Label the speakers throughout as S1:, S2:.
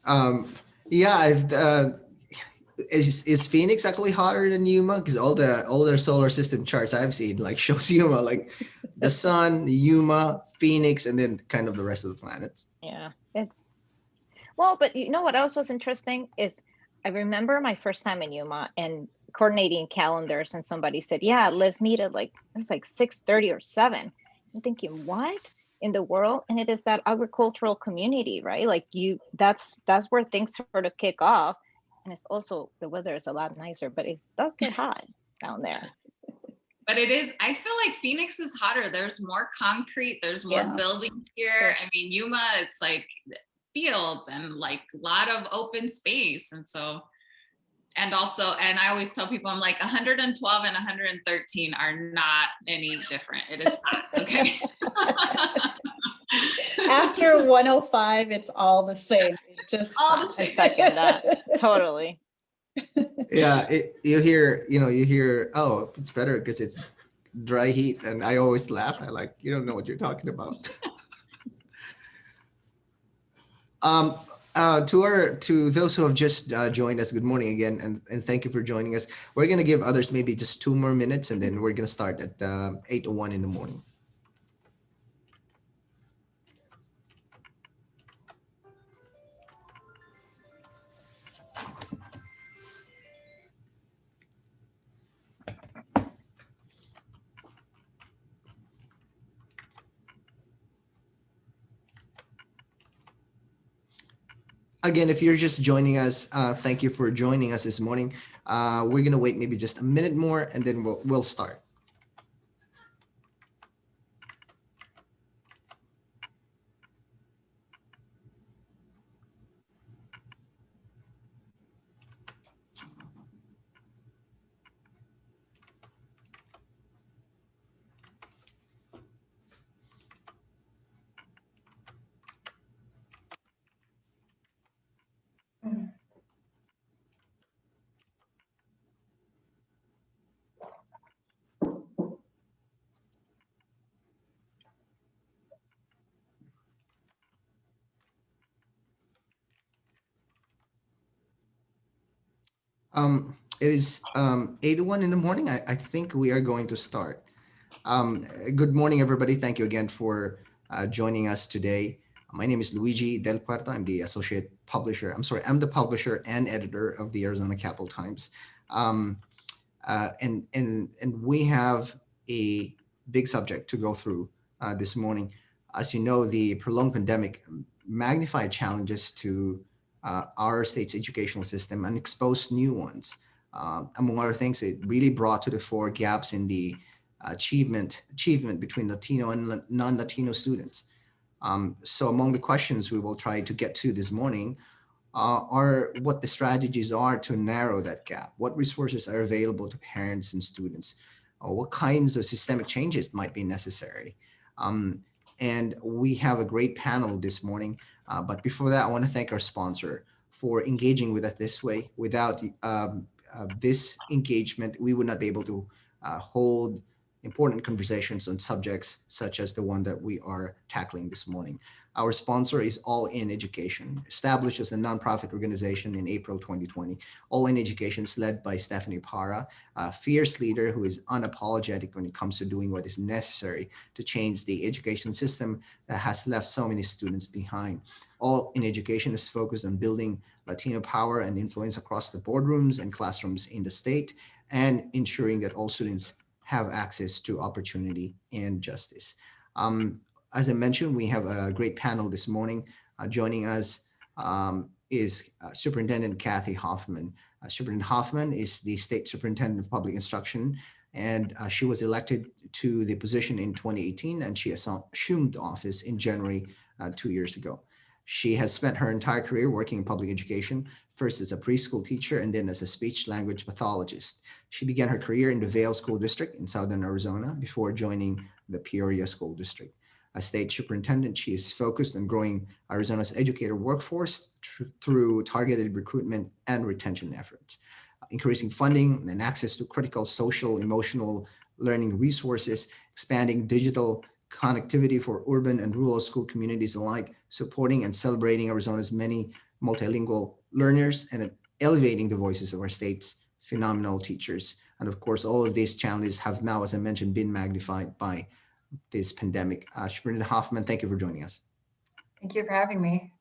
S1: Um, yeah, is Phoenix actually hotter than Yuma? Because all their solar system charts I've seen like shows Yuma like the sun, Yuma, Phoenix, and then kind of the rest of the planets.
S2: Yeah, it's well, but you know what else was interesting is I remember my first time in Yuma and coordinating calendars, and somebody said, "Yeah, let's meet at like it's like 6:30 or 7." I'm thinking, what in the world? And it is that agricultural community, right? Like that's where things sort of kick off, and it's also the weather is a lot nicer, but it does get hot down there.
S3: But it is, I feel like Phoenix is hotter. There's more concrete, there's more
S2: Yeah,
S3: buildings here.
S2: sure.
S3: I mean, Yuma, it's like fields and like a lot of open space. And so, and also, and I always tell people, I'm like 112 and 113 are not any different. It is hot. Okay.
S4: After 105, it's all the same. It's just
S3: All the
S2: I
S3: same.
S2: second that totally.
S1: Yeah, you hear, oh, it's better because it's dry heat, and I always laugh. I like, you don't know what you're talking about. Um, to those who have just joined us, good morning again, and thank you for joining us. We're gonna give others maybe just 2 more minutes, and then we're gonna start at 8:01 in the morning. Again, if you're just joining us, thank you for joining us this morning. We're gonna wait maybe just a minute more, and then we'll start. It is 8:01 in the morning. I think we are going to start. Good morning, everybody. Thank you again for joining us today. My name is Luigi Del Puerto. I'm the associate publisher. I'm sorry, I'm the publisher and editor of the Arizona Capital Times. Um, and we have a big subject to go through this morning. As you know, the prolonged pandemic magnified challenges to our state's educational system and exposed new ones. Among other things, it really brought to the fore gaps in the achievement between Latino and non-Latino students. So among the questions we will try to get to this morning are what the strategies are to narrow that gap, what resources are available to parents and students, what kinds of systemic changes might be necessary. Um, and we have a great panel this morning. But before that, I want to thank our sponsor for engaging with us this way. Without this engagement, we would not be able to hold important conversations on subjects such as the one that we are tackling this morning. Our sponsor is All In Education, established as a nonprofit organization in April 2020. All In Education is led by Stephanie Para, a fierce leader who is unapologetic when it comes to doing what is necessary to change the education system that has left so many students behind. All In Education is focused on building Latino power and influence across the boardrooms and classrooms in the state and ensuring that all students have access to opportunity and justice. Um, as I mentioned, we have a great panel this morning. Joining us is Superintendent Kathy Hoffman. Superintendent Hoffman is the State Superintendent of Public Instruction, and she was elected to the position in 2018, and she assumed office in January 2 years ago. She has spent her entire career working in public education, first as a preschool teacher and then as a speech language pathologist. She began her career in the Vail School District in southern Arizona before joining the Peoria School District. As state superintendent, she is focused on growing Arizona's educator workforce through targeted recruitment and retention efforts, increasing funding and access to critical social, emotional learning resources, expanding digital connectivity for urban and rural school communities alike, supporting and celebrating Arizona's many multilingual learners and elevating the voices of our state's phenomenal teachers. And of course, all of these challenges have now, as I mentioned, been magnified by this pandemic. Superintendent Hoffman, thank you for joining us.
S5: Thank you for having me.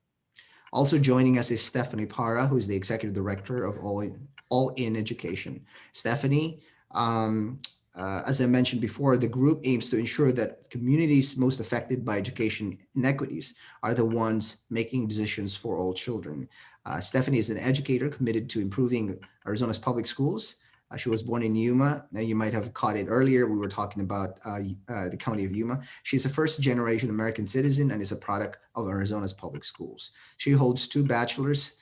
S1: Also joining us is Stephanie Para, who is the Executive Director of All In Education. Stephanie, as I mentioned before, the group aims to ensure that communities most affected by education inequities are the ones making decisions for all children. Stephanie is an educator committed to improving Arizona's public schools. She was born in Yuma. Now, you might have caught it earlier. We were talking about the county of Yuma. She's a first-generation American citizen and is a product of Arizona's public schools. She holds 2 bachelor's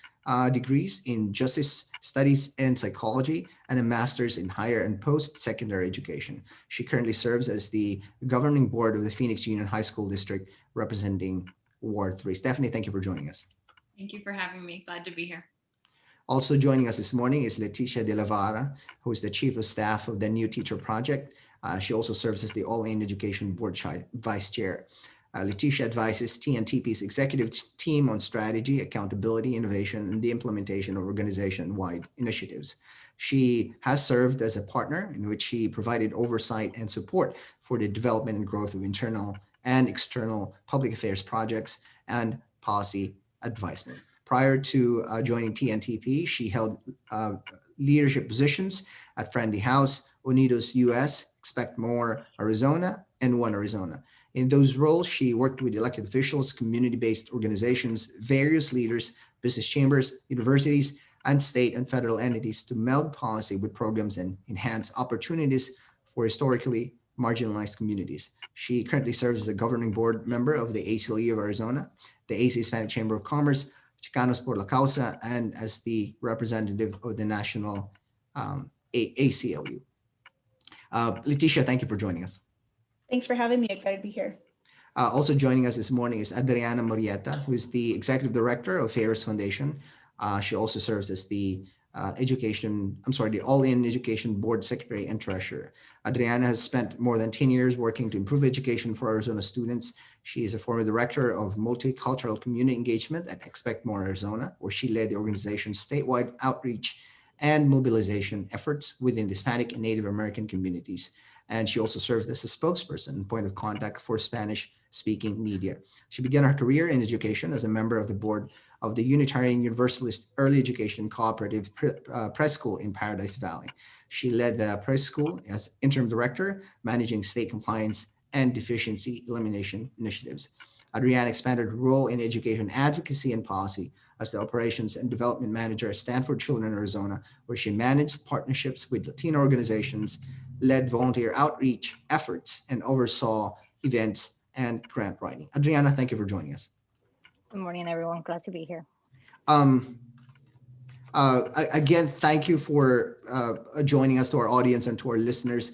S1: degrees in justice studies and psychology and a master's in higher and post-secondary education. She currently serves as the governing board of the Phoenix Union High School District, representing Ward 3. Stephanie, thank you for joining us.
S3: Thank you for having me. Glad to be here.
S1: Also joining us this morning is Leticia de la Vara, who is the Chief of Staff of the New Teacher Project. She also serves as the All In Education Board Vice Chair. Leticia advises TNTP's executive team on strategy, accountability, innovation, and the implementation of organization-wide initiatives. She has served as a partner in which she provided oversight and support for the development and growth of internal and external public affairs projects and policy advisement. Prior to joining TNTP, she held leadership positions at Friendly House, Unidos US, Expect More Arizona, and One Arizona. In those roles, she worked with elected officials, community-based organizations, various leaders, business chambers, universities, and state and federal entities to meld policy with programs and enhance opportunities for historically marginalized communities. She currently serves as a governing board member of the ACLU of Arizona, the AC Hispanic Chamber of Commerce, Chicanos por la Causa, and as the representative of the national ACLU. Leticia, thank you for joining us.
S4: Thanks for having me. Excited to be here.
S1: Also joining us this morning is Adriana Murrietta, who is the Executive Director of Ferris Foundation. She also serves as the the All In Education Board Secretary and Treasurer. Adriana has spent more than 10 years working to improve education for Arizona students. She is a former director of multicultural community engagement at Expect More Arizona, where she led the organization's statewide outreach and mobilization efforts within the Hispanic and Native American communities. And she also served as a spokesperson and point of contact for Spanish-speaking media. She began her career in education as a member of the board of the Unitarian Universalist Early Education Cooperative Press School in Paradise Valley. She led the press school as interim director, managing state compliance and deficiency elimination initiatives. Adriana expanded her role in education advocacy and policy as the operations and development manager at Stanford Children Arizona, where she managed partnerships with Latino organizations, led volunteer outreach efforts, and oversaw events and grant writing. Adriana, thank you for joining us.
S2: Good morning, everyone. Glad to be here.
S1: Again, thank you for joining us, to our audience and to our listeners.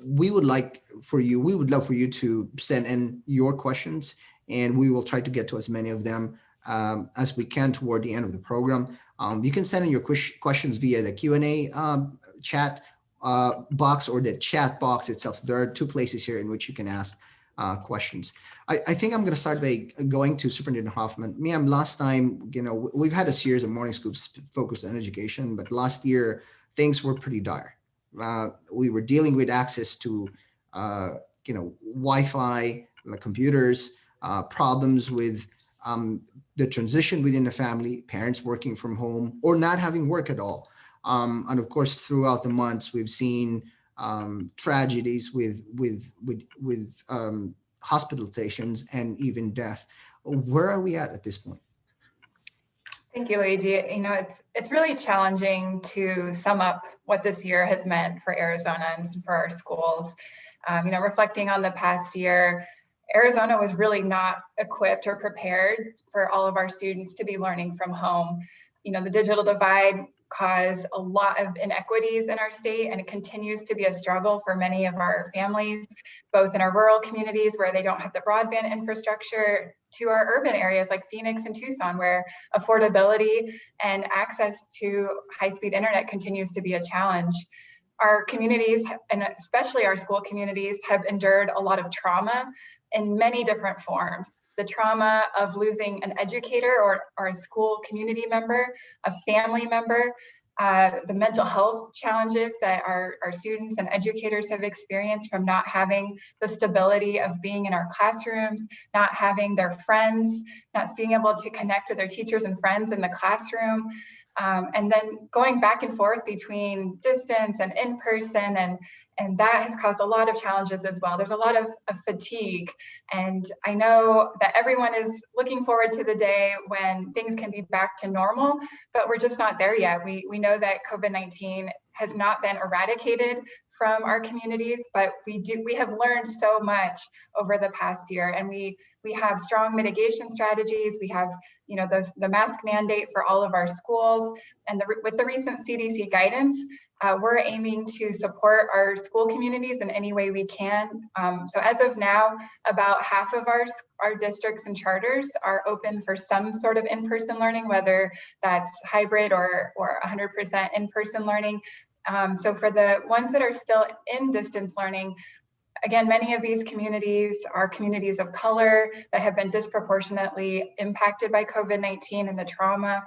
S1: We would love for you to send in your questions, and we will try to get to as many of them as we can toward the end of the program. You can send in your questions via the Q&A chat box or the chat box itself. There are 2 places here in which you can ask questions. I think I'm going to start by going to Superintendent Hoffman. Ma'am, last time, we've had a series of morning scoops focused on education, but last year things were pretty dire. We were dealing with access to, Wi-Fi, computers, problems with the transition within the family, parents working from home or not having work at all. And of course, throughout the months, we've seen tragedies with hospitalizations and even death. Where are we at this point?
S5: Thank you, Luigi. It's really challenging to sum up what this year has meant for Arizona and for our schools. Reflecting on the past year, Arizona was really not equipped or prepared for all of our students to be learning from home. The digital divide caused a lot of inequities in our state, and it continues to be a struggle for many of our families, both in our rural communities where they don't have the broadband infrastructure, to our urban areas like Phoenix and Tucson, where affordability and access to high-speed internet continues to be a challenge. Our communities, and especially our school communities, have endured a lot of trauma in many different forms. the trauma of losing an educator or a school community member, a family member, the mental health challenges that our students and educators have experienced from not having the stability of being in our classrooms, not having their friends, not being able to connect with their teachers and friends in the classroom, and then going back and forth between distance and in person, and that has caused a lot of challenges as well. There's a lot of fatigue. And I know that everyone is looking forward to the day when things can be back to normal, but we're just not there yet. We know that COVID-19 has not been eradicated from our communities, but we have learned so much over the past year, and we have strong mitigation strategies. We have, the mask mandate for all of our schools, and with the recent CDC guidance, we're aiming to support our school communities in any way we can. So as of now, about half of our districts and charters are open for some sort of in-person learning, whether that's hybrid or 100% in-person learning. So for the ones that are still in distance learning, again, many of these communities are communities of color that have been disproportionately impacted by COVID-19 and the trauma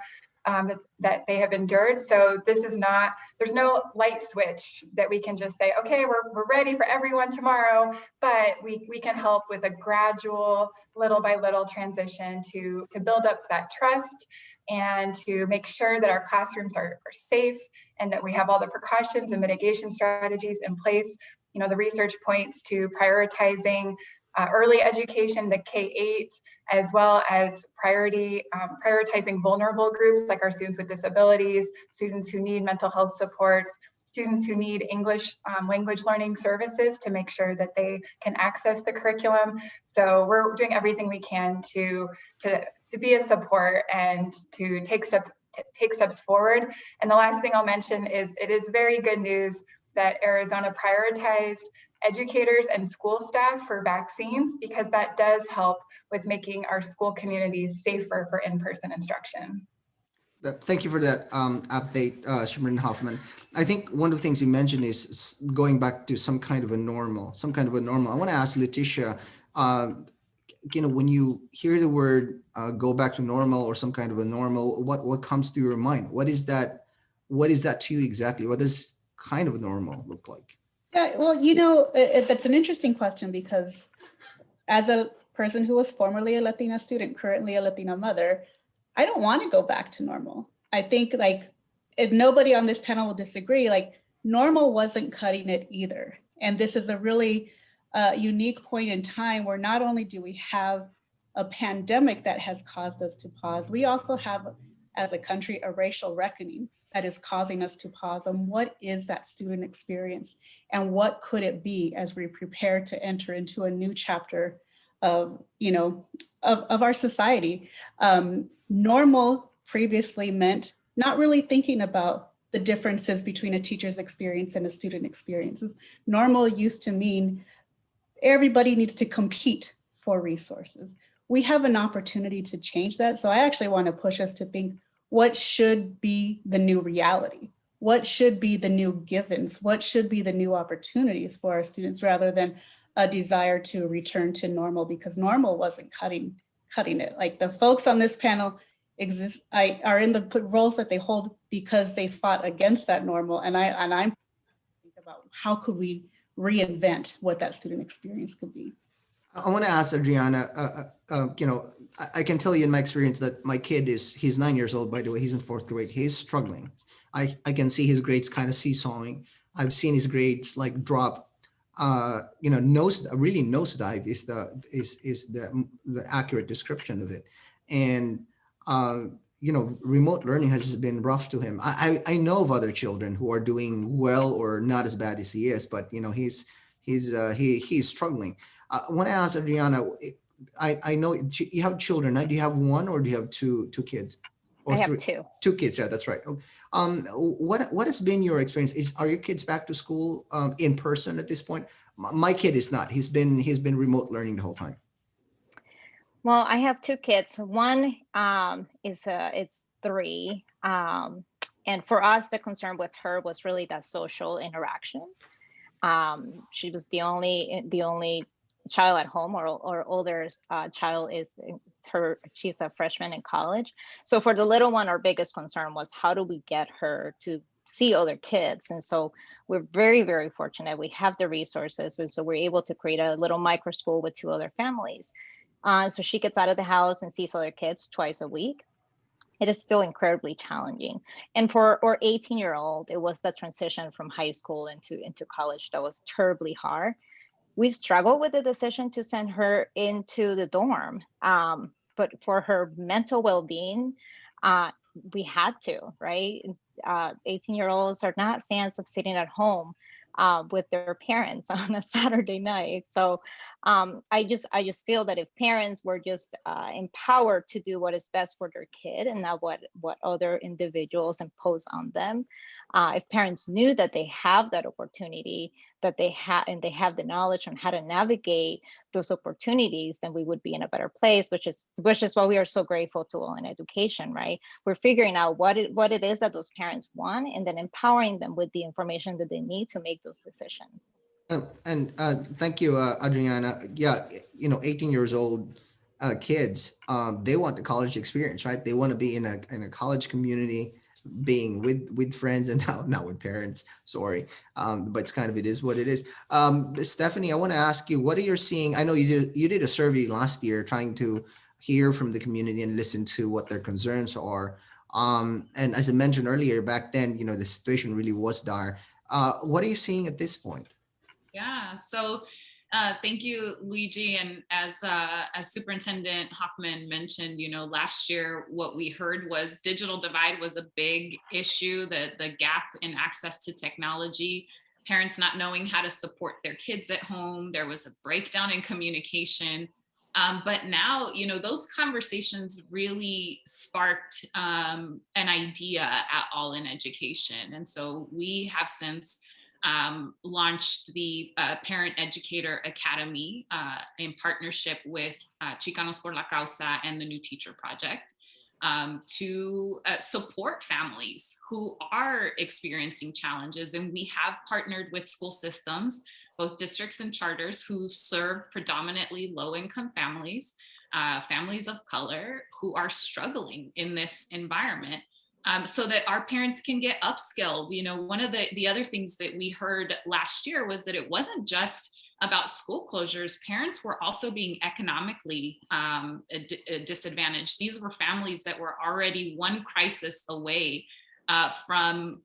S5: that they have endured. So there's no light switch that we can just say, okay, we're ready for everyone tomorrow, but we can help with a gradual, little by little transition to build up that trust and to make sure that our classrooms are safe and that we have all the precautions and mitigation strategies in place. The research points to prioritizing early education, the K-8, as well as prioritizing vulnerable groups like our students with disabilities, students who need mental health supports, students who need English language learning services to make sure that they can access the curriculum. So we're doing everything we can to be a support and to take steps forward. And the last thing I'll mention is it is very good news that Arizona prioritized educators and school staff for vaccines, because that does help with making our school communities safer for in-person instruction.
S1: Thank you for that update, Superintendent Hoffman. I think one of the things you mentioned is going back to some kind of a normal. I want to ask Leticia, when you hear the word go back to normal or some kind of a normal, what comes to your mind? What is that to you exactly? What does kind of normal look like?
S4: Yeah, well, that's an interesting question, because as a person who was formerly a Latina student, currently a Latina mother, I don't want to go back to normal. I think, if nobody on this panel will disagree, normal wasn't cutting it either. And this is a really unique point in time where not only do we have a pandemic that has caused us to pause, we also have, as a country, a racial reckoning that is causing us to pause on what is that student experience and what could it be as we prepare to enter into a new chapter of our society. Normal previously meant not really thinking about the differences between a teacher's experience and a student experiences. Normal used to mean everybody needs to compete for resources. We have an opportunity to change that. So I actually want to push us to think, what should be the new reality? What should be the new givens? What should be the new opportunities for our students, rather than a desire to return to normal, because normal wasn't cutting it. The folks on this panel are in the roles that they hold because they fought against that normal. And I'm thinking about how could we reinvent what that student experience could be.
S1: I want to ask Adriana, I can tell you in my experience that my kid he's 9 years old, by the way, he's in 4th grade. He's struggling. I can see his grades kind of seesawing. I've seen his grades drop, nosedive is the accurate description of it. And, remote learning has been rough to him. I know of other children who are doing well or not as bad as he is, but, he's struggling. I want to ask Adriana, I know you have children. Do you have one or do you have two kids? Or
S2: I have
S1: three?
S2: two.
S1: Two kids, yeah, that's right. What has been your experience? Are your kids back to school in person at this point? My kid is not. He's been remote learning the whole time.
S2: Well, I have two kids. One it's 3, and for us, the concern with her was really that social interaction. She was the only child at home, or older child is she's a freshman in college. So for the little one, our biggest concern was how do we get her to see other kids? And so we're very, very fortunate. We have the resources. And so we're able to create a little micro school with 2 other families. So she gets out of the house and sees other kids twice a week. It is still incredibly challenging. And for our 18-year-old, it was the transition from high school into college that was terribly hard. We struggled with the decision to send her into the dorm. But for her mental well-being, we had to, right? 18-year-olds are not fans of sitting at home with their parents on a Saturday night. So I just feel that if parents were just empowered to do what is best for their kid and not what other individuals impose on them, if parents knew that they have that opportunity, that they have, and they have the knowledge on how to navigate those opportunities, then we would be in a better place, which is why we are so grateful to All in Education, right? We're figuring out what it is that those parents want, and then empowering them with the information that they need to make those decisions.
S1: And thank you, Adriana. Yeah, 18 years old kids, they want the college experience, right? They want to be in a college community, being with friends, and not with parents. Sorry, but it's kind of, it is what it is. Stephanie, I want to ask you, what are you seeing? I know you did a survey last year trying to hear from the community and listen to what their concerns are. And as I mentioned earlier, back then, the situation really was dire. What are you seeing at this point?
S3: Yeah, so thank you, Luigi. And as Superintendent Hoffman mentioned, last year what we heard was digital divide was a big issue, the gap in access to technology, parents not knowing how to support their kids at home. There was a breakdown in communication. But now, those conversations really sparked an idea at All in Education. And so we have since launched the Parent Educator Academy in partnership with Chicanos por la Causa and the New Teacher Project to support families who are experiencing challenges. And we have partnered with school systems, both districts and charters, who serve predominantly low-income families, families of color who are struggling in this environment. So that our parents can get upskilled. One of the other things that we heard last year was that it wasn't just about school closures. Parents were also being economically disadvantaged. These were families that were already one crisis away from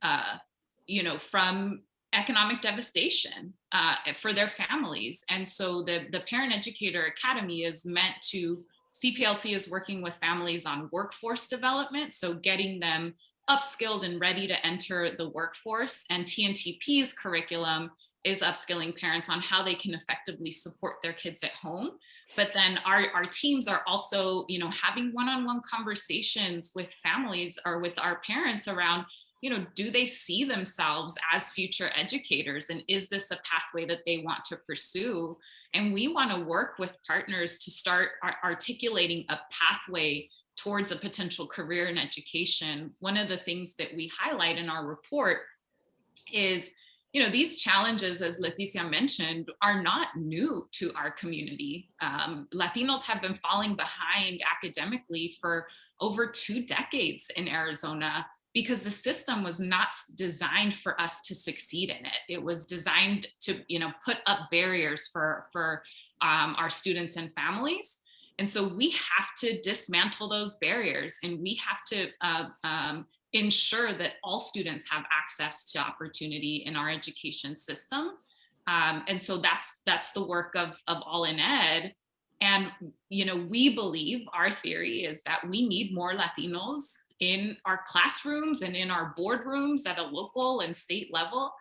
S3: economic devastation for their families. And so the Parent Educator Academy is meant to, CPLC is working with families on workforce development, so getting them upskilled and ready to enter the workforce. And TNTP's curriculum is upskilling parents on how they can effectively support their kids at home. But then our teams are also, having one-on-one conversations with families or with our parents around, do they see themselves as future educators? And is this a pathway that they want to pursue? And we want to work with partners to start articulating a pathway towards a potential career in education. One of the things that we highlight in our report is, these challenges, as Leticia mentioned, are not new to our community. Latinos have been falling behind academically for over 2 decades in Arizona, because the system was not designed for us to succeed in it. It was designed to, put up barriers for our students and families. And so we have to dismantle those barriers, and we have to ensure that all students have access to opportunity in our education system. And so that's the work of All in Ed. And, we believe, our theory is that we need more Latinos in our classrooms and in our boardrooms at a local and state level.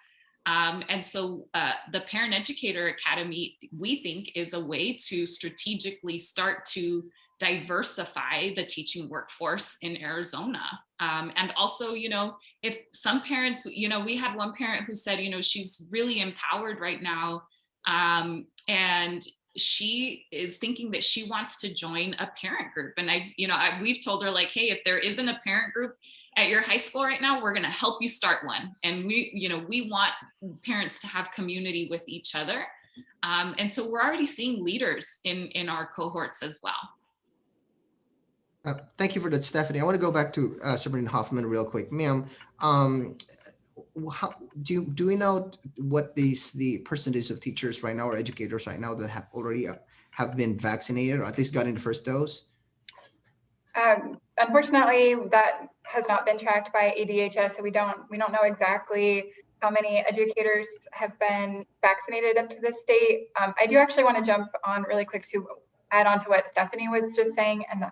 S3: And so the Parent Educator Academy, we think, is a way to strategically start to diversify the teaching workforce in Arizona. And also, if some parents, we had one parent who said, she's really empowered right now. And she is thinking that she wants to join a parent group. And we've told her, like, hey, if there isn't a parent group at your high school right now, we're going to help you start one. And we want parents to have community with each other. And so we're already seeing leaders in our cohorts as well.
S1: Thank you for that, Stephanie. I want to go back to Superintendent Hoffman real quick. Ma'am, how, do we know what the percentage of teachers right now or educators right now that have already have been vaccinated or at least gotten the first dose?
S5: Unfortunately, that has not been tracked by ADHS, so we don't know exactly how many educators have been vaccinated up to this date. I do actually want to jump on really quick to add on to what Stephanie was just saying, and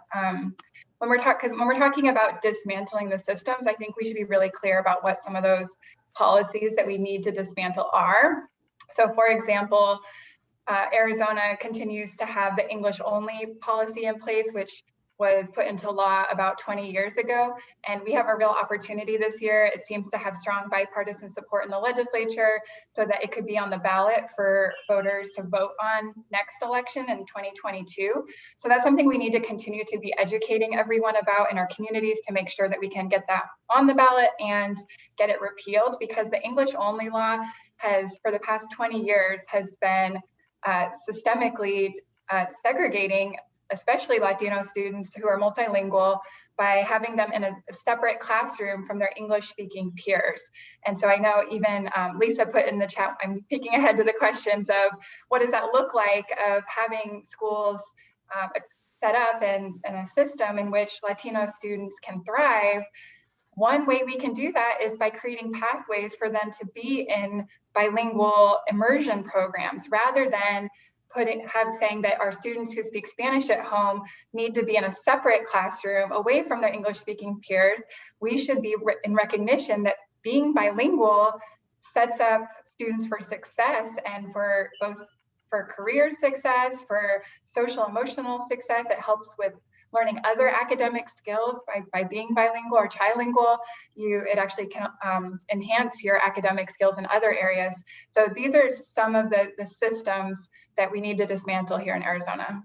S5: when we're talking about dismantling the systems, I think we should be really clear about what some of those policies that we need to dismantle are. So, for example, Arizona continues to have the English only policy in place, which was put into law about 20 years ago. And we have a real opportunity this year. It seems to have strong bipartisan support in the legislature so that it could be on the ballot for voters to vote on next election in 2022. So that's something we need to continue to be educating everyone about in our communities to make sure that we can get that on the ballot and get it repealed, because the English only law has, for the past 20 years, has been systemically segregating especially Latino students who are multilingual by having them in a separate classroom from their English speaking peers. And so I know even Lisa put in the chat, I'm peeking ahead to the questions of what does that look like of having schools set up in a system in which Latino students can thrive. One way we can do that is by creating pathways for them to be in bilingual immersion programs rather than saying that our students who speak Spanish at home need to be in a separate classroom away from their English speaking peers. We should be in recognition that being bilingual sets up students for success and for both for career success, for social emotional success. It helps with learning other academic skills by being bilingual or trilingual. It actually can enhance your academic skills in other areas. So these are some of the systems that we need to dismantle here in Arizona.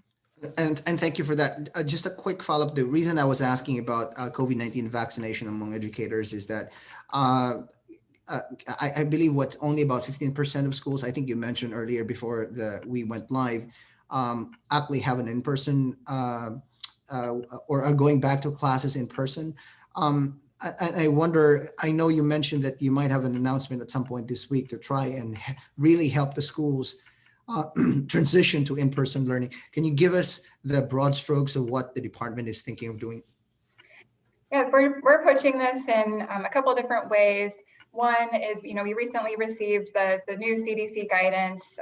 S1: And thank you for that. Just a quick follow-up. The reason I was asking about COVID-19 vaccination among educators is that I believe what's only about 15% of schools, I think you mentioned earlier before we went live, actually have an in-person or are going back to classes in person. I wonder, I know you mentioned that you might have an announcement at some point this week to try and really help the schools transition to in-person learning. Can you give us the broad strokes of what the department is thinking of doing?
S5: Yeah, we're approaching this in a couple different ways. One is, we recently received the new CDC guidance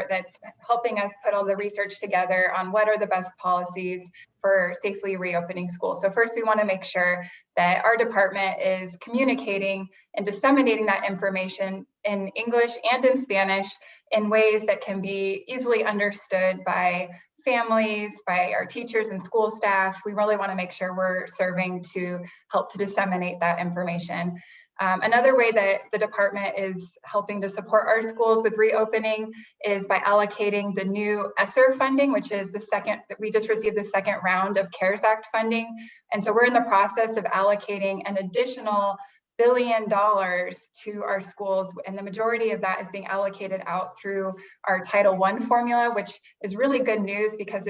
S5: that's helping us put all the research together on what are the best policies for safely reopening schools. So first, we want to make sure that our department is communicating and disseminating that information in English and in Spanish in ways that can be easily understood by families, by our teachers and school staff. We really want to make sure we're serving to help to disseminate that information. Another way that the department is helping to support our schools with reopening is by allocating the new ESSER funding, which is we just received the second round of CARES Act funding. And so we're in the process of allocating an additional $1 billion to our schools. And the majority of that is being allocated out through our Title I formula, which is really good news because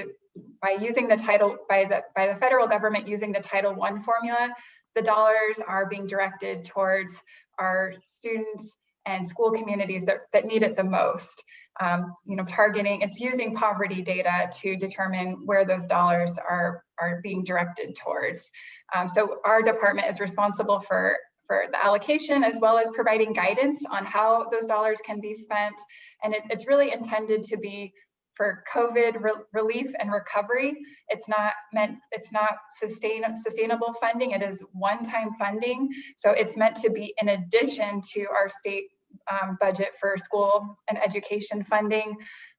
S5: by the federal government using the Title I formula, the dollars are being directed towards our students and school communities that need it the most. It's using poverty data to determine where those dollars are being directed towards. So our department is responsible for the allocation as well as providing guidance on how those dollars can be spent. And it's really intended to be for COVID relief and recovery. It's not sustainable funding. It is one-time funding. So it's meant to be in addition to our state budget for school and education funding.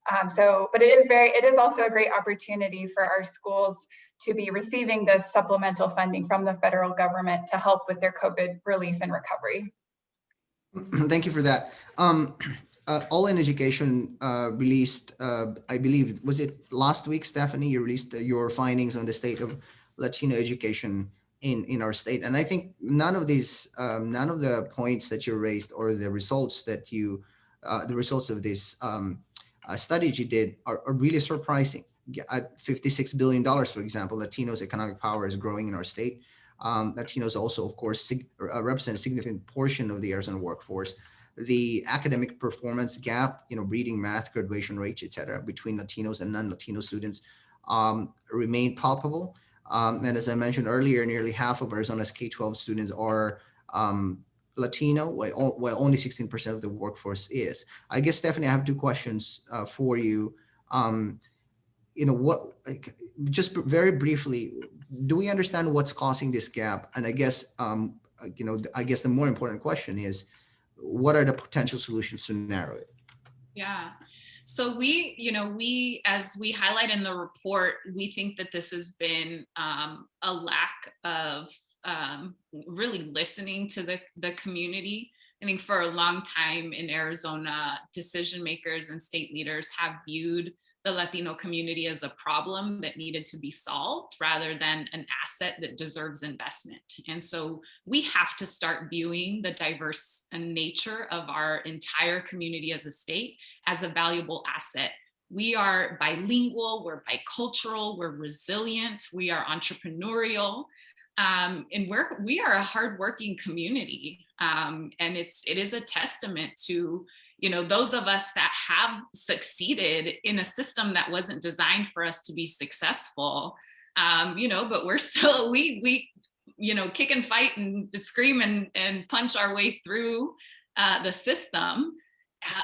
S5: But it is also a great opportunity for our schools to be receiving this supplemental funding from the federal government to help with their COVID relief and recovery.
S1: Thank you for that. All in Education released, I believe, was it last week, Stephanie, you released your findings on the state of Latino education in our state. And I think none of the points that you raised or the results of this studies you did are really surprising. At $56 billion, for example, Latinos' economic power is growing in our state. Latinos also, of course, represent a significant portion of the Arizona workforce. The academic performance gap, reading, math, graduation rates, et cetera, between Latinos and non-Latino students remain palpable. And as I mentioned earlier, nearly half of Arizona's K-12 students are Latino, while only 16% of the workforce is. I guess, Stephanie, I have two questions for you. Just very briefly, do we understand what's causing this gap? And I guess, the more important question is, what are the potential solutions to narrow it?
S3: Yeah. So we, as we highlight in the report, we think that this has been a lack of really listening to the community. I think for a long time in Arizona, decision makers and state leaders have viewed the Latino community as a problem that needed to be solved rather than an asset that deserves investment. And so we have to start viewing the diverse nature of our entire community as a state as a valuable asset. We are bilingual, we're bicultural, we're resilient, we are entrepreneurial. And we are a hardworking community, and it is a testament to those of us that have succeeded in a system that wasn't designed for us to be successful. But we're still we kick and fight and scream and punch our way through the system.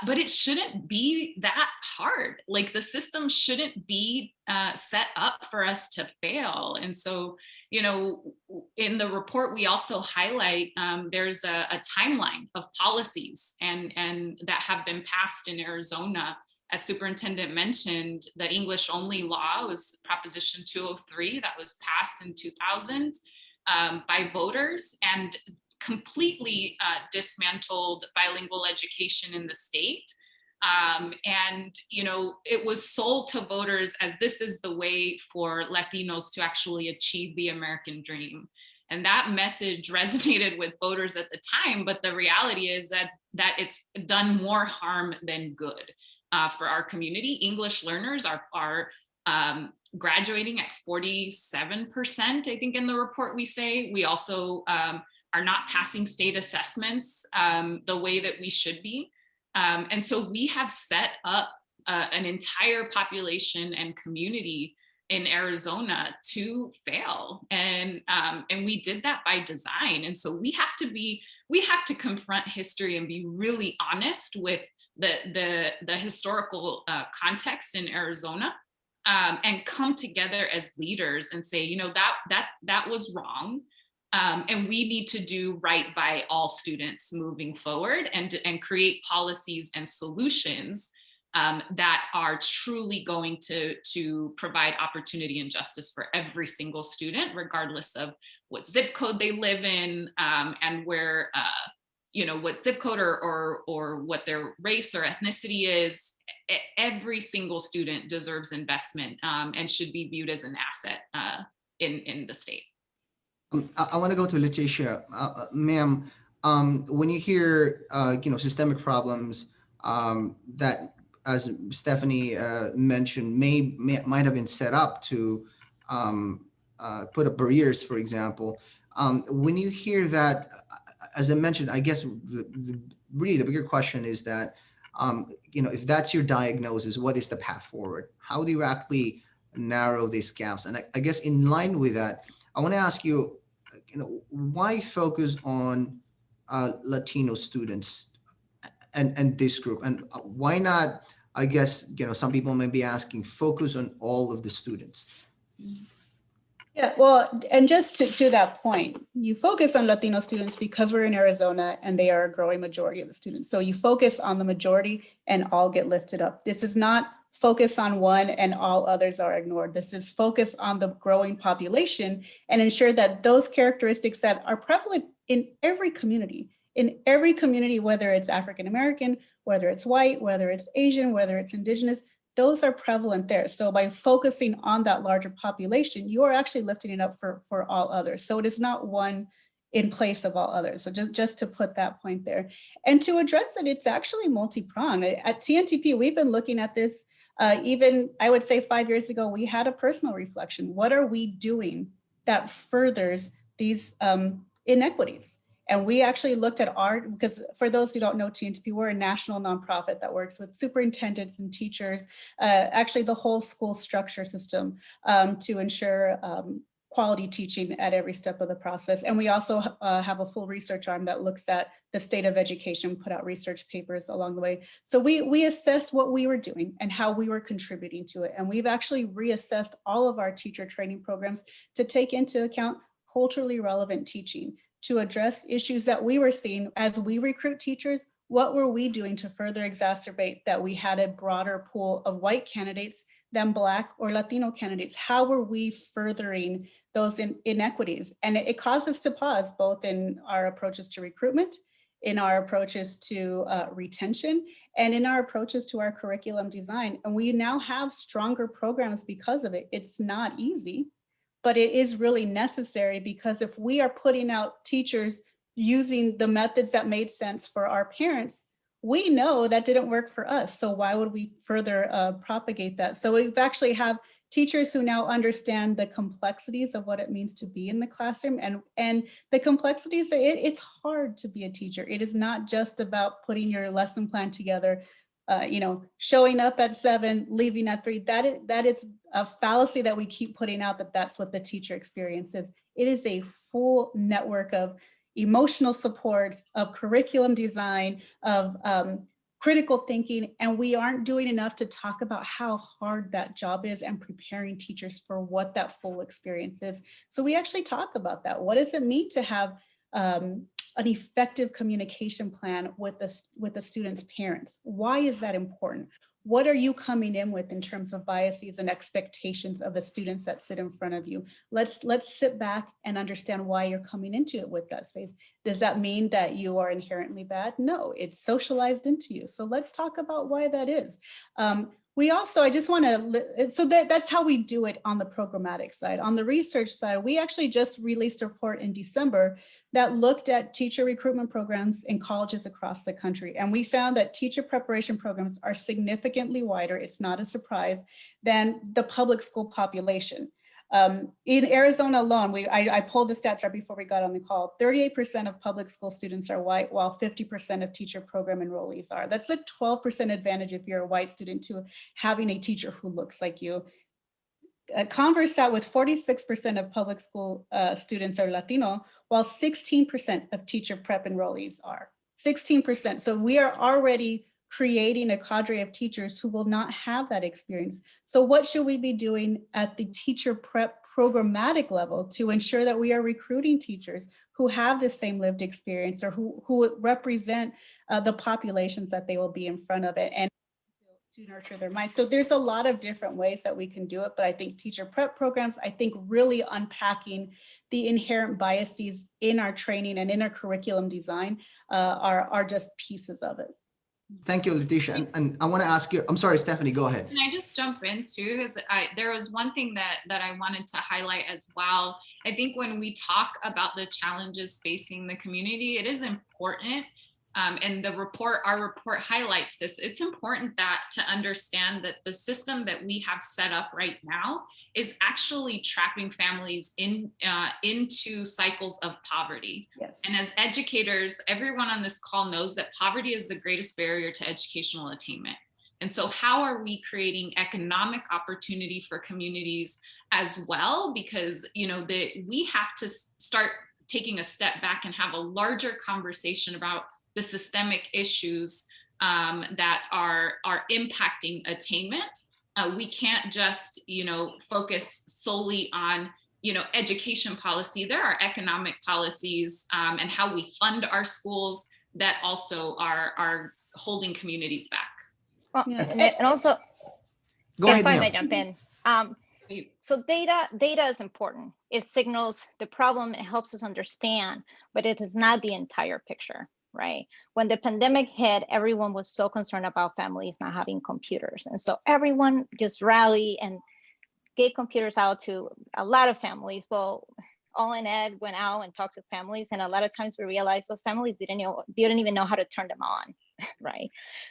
S3: But it shouldn't be that hard. Like, the system shouldn't be set up for us to fail. And so, in the report, we also highlight there's a timeline of policies and that have been passed in Arizona. As Superintendent mentioned, the English only law was Proposition 203 that was passed in 2000 by voters, and completely dismantled bilingual education in the state. It was sold to voters as this is the way for Latinos to actually achieve the American dream. And that message resonated with voters at the time, but the reality is that it's done more harm than good for our community. English learners are graduating at 47%, I think in the report we say. We also are not passing state assessments the way that we should be. And so we have set up an entire population and community in Arizona to fail. And we did that by design. And so we have to confront history and be really honest with the historical context in Arizona, and come together as leaders and say, that was wrong. And we need to do right by all students moving forward and create policies and solutions that are truly going to provide opportunity and justice for every single student, regardless of what zip code they live in, and where, what zip code or what their race or ethnicity is. Every single student deserves investment and should be viewed as an asset in the state.
S1: I want to go to Leticia. Ma'am, when you hear, systemic problems that, as Stephanie mentioned, might have been set up to put up barriers, for example. When you hear that, as I mentioned, I guess really the bigger question is that, if that's your diagnosis, what is the path forward? How do you actually narrow these gaps? And I guess in line with that, I want to ask you, why focus on Latino students and this group? And why not, I guess, some people may be asking, focus on all of the students?
S4: Yeah, well, and just to that point, you focus on Latino students because we're in Arizona and they are a growing majority of the students. So you focus on the majority and all get lifted up. This is not focus on one and all others are ignored. This is focus on the growing population and ensure that those characteristics that are prevalent in every community, whether it's African-American, whether it's white, whether it's Asian, whether it's indigenous, those are prevalent there. So by focusing on that larger population, you are actually lifting it up for all others. So it is not one in place of all others. So just to put that point there. And to address it, it's actually multi-pronged. At TNTP, we've been looking at this even, I would say 5 years ago, we had a personal reflection. What are we doing that furthers these inequities? And we actually looked at because for those who don't know TNTP, we're a national nonprofit that works with superintendents and teachers, actually the whole school structure system to ensure quality teaching at every step of the process. And we also have a full research arm that looks at the state of education, put out research papers along the way. So we assessed what we were doing and how we were contributing to it. And we've actually reassessed all of our teacher training programs to take into account culturally relevant teaching, to address issues that we were seeing as we recruit teachers. What were we doing to further exacerbate that we had a broader pool of white candidates than Black or Latino candidates? How were we furthering those inequities? And it caused us to pause both in our approaches to recruitment, in our approaches to retention, and in our approaches to our curriculum design. And we now have stronger programs because of it. It's not easy, but it is really necessary, because if we are putting out teachers using the methods that made sense for our parents, we know that didn't work for us. So why would we further propagate that? So we've actually have teachers who now understand the complexities of what it means to be in the classroom, and the complexities, it's hard to be a teacher. It is not just about putting your lesson plan together, showing up at 7, leaving at 3. That is a fallacy that we keep putting out, that's what the teacher experience is. It is a full network of emotional supports, of curriculum design, of critical thinking, and we aren't doing enough to talk about how hard that job is and preparing teachers for what that full experience is. So we actually talk about that. What does it mean to have an effective communication plan with the student's parents? Why is that important? What are you coming in with in terms of biases and expectations of the students that sit in front of you? Let's sit back and understand why you're coming into it with that space. Does that mean that you are inherently bad? No, it's socialized into you. So let's talk about why that is. We also, I just want to, so that's how we do it on the programmatic side. On the research side, we actually just released a report in December that looked at teacher recruitment programs in colleges across the country. And we found that teacher preparation programs are significantly wider, it's not a surprise, than the public school population. In Arizona alone, I pulled the stats right before we got on the call. 38% of public school students are white, while 50% of teacher program enrollees are. That's a 12% advantage if you're a white student to having a teacher who looks like you. Converse that with 46% of public school students are Latino, while 16% of teacher prep enrollees are. 16%. So we are already creating a cadre of teachers who will not have that experience. So what should we be doing at the teacher prep programmatic level to ensure that we are recruiting teachers who have the same lived experience, or who represent the populations that they will be in front of it, and to nurture their minds? So there's a lot of different ways that we can do it, but I think teacher prep programs, I think really unpacking the inherent biases in our training and in our curriculum design are just pieces of it.
S1: Thank you, Leticia. And I want to ask you, I'm sorry, Stephanie, go ahead.
S3: Can I just jump in too? There was one thing that I wanted to highlight as well. I think when we talk about the challenges facing the community, it is important, and our report highlights this. It's important to understand that the system that we have set up right now is actually trapping families into cycles of poverty.
S4: Yes.
S3: And as educators, everyone on this call knows that poverty is the greatest barrier to educational attainment. And so how are we creating economic opportunity for communities as well? Because we have to start taking a step back and have a larger conversation about the systemic issues that are impacting attainment. We can't just focus solely on education policy. There are economic policies and how we fund our schools that also are holding communities back.
S2: Well,
S4: Yeah.
S2: and also,
S1: Go ahead,
S2: if I
S1: Neil.
S2: may jump in.
S3: Please.
S2: So data is important. It signals the problem, it helps us understand, but it is not the entire picture, right? When the pandemic hit, everyone was so concerned about families not having computers. And so everyone just rallied and gave computers out to a lot of families. Well, all in ed went out and talked to families, and a lot of times we realized those families didn't even know how to turn them on, right?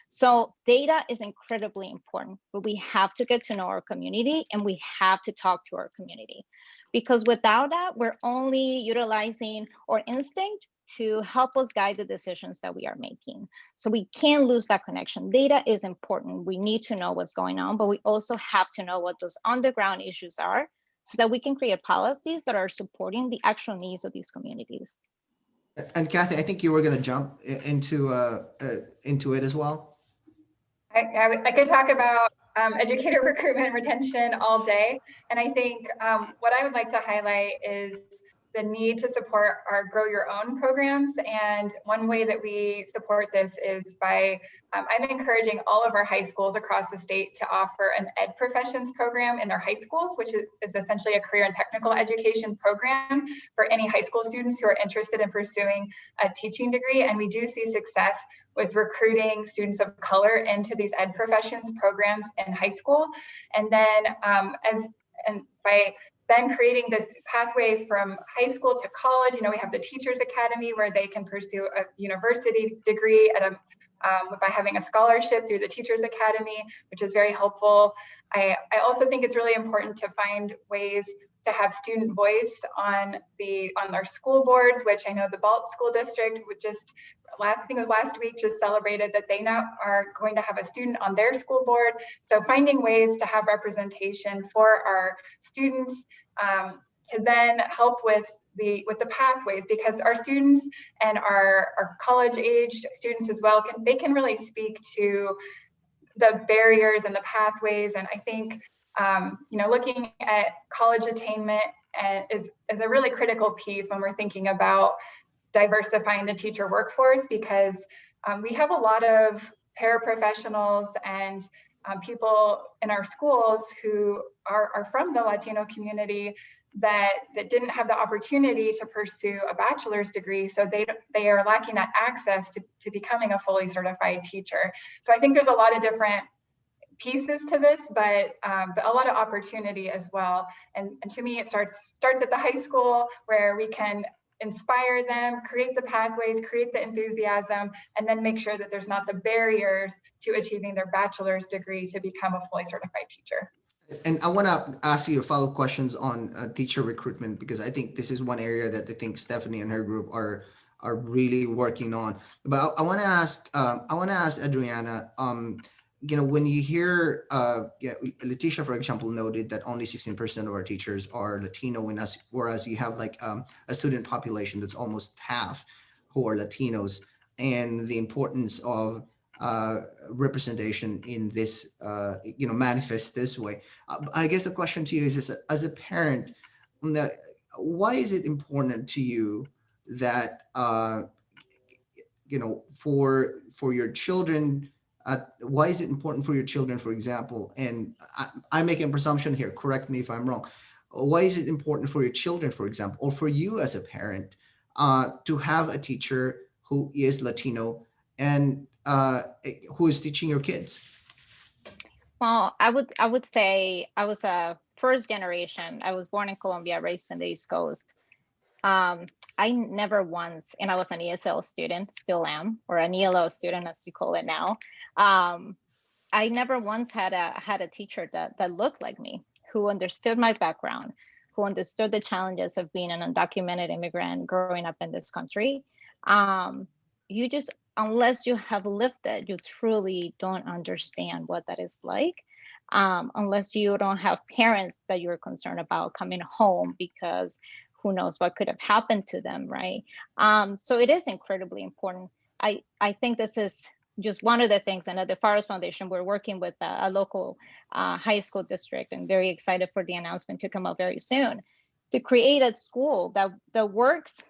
S2: So data is incredibly important, but we have to get to know our community, and we have to talk to our community, because without that, we're only utilizing our instinct to help us guide the decisions that we are making. So we can't lose that connection. Data is important. We need to know what's going on, but we also have to know what those underground issues are so that we can create policies that are supporting the actual needs of these communities.
S1: And Kathy, I think you were going to jump into it as well.
S5: I could talk about educator recruitment and retention all day. And I think what I would like to highlight is the need to support our Grow Your Own programs. And one way that we support this is by, I'm encouraging all of our high schools across the state to offer an ed professions program in their high schools, which is essentially a career and technical education program for any high school students who are interested in pursuing a teaching degree. And we do see success with recruiting students of color into these ed professions programs in high school. And then by then creating this pathway from high school to college, we have the Teachers Academy where they can pursue a university degree by having a scholarship through the Teachers Academy, which is very helpful. I also think it's really important to find ways to have student voice on their school boards, which I know the Balt School District would just last week just celebrated that they now are going to have a student on their school board. So finding ways to have representation for our students to then help with the pathways, because our students and our college age students as well they can really speak to the barriers and the pathways. And I think looking at college attainment is a really critical piece when we're thinking about diversifying the teacher workforce, because we have a lot of paraprofessionals and people in our schools who are from the Latino community that didn't have the opportunity to pursue a bachelor's degree. So they are lacking that access to becoming a fully certified teacher. So I think there's a lot of different pieces to this, but a lot of opportunity as well. And to me, it starts at the high school, where we can inspire them, create the pathways, create the enthusiasm, and then make sure that there's not the barriers to achieving their bachelor's degree to become a fully certified teacher.
S1: And I want to ask you a follow-up questions on teacher recruitment, because I think this is one area that I think Stephanie and her group are really working on. But I want to ask Adriana, when you hear Leticia, for example, noted that only 16% of our teachers are Latino, whereas you have a student population that's almost half who are Latinos, and the importance of representation in this manifest this way. I guess the question to you is, as a parent, why is it important to you that for your children, why is it important for your children, for example, and I'm making a presumption here, correct me if I'm wrong, why is it important for your children, for example, or for you as a parent, to have a teacher who is Latino and who is teaching your kids?
S2: Well, I would say I was a first generation. I was born in Colombia, raised in the East Coast. I never once, and I was an ESL student, still am, or an ELO student as you call it now. I never once had a teacher that looked like me, who understood my background, who understood the challenges of being an undocumented immigrant growing up in this country. Unless you have lived it, you truly don't understand what that is like. Unless you don't have parents that you're concerned about coming home, because who knows what could have happened to them, right? So it is incredibly important. I think this is just one of the things, and at the Forest Foundation, we're working with a local high school district, and very excited for the announcement to come out very soon, to create a school that works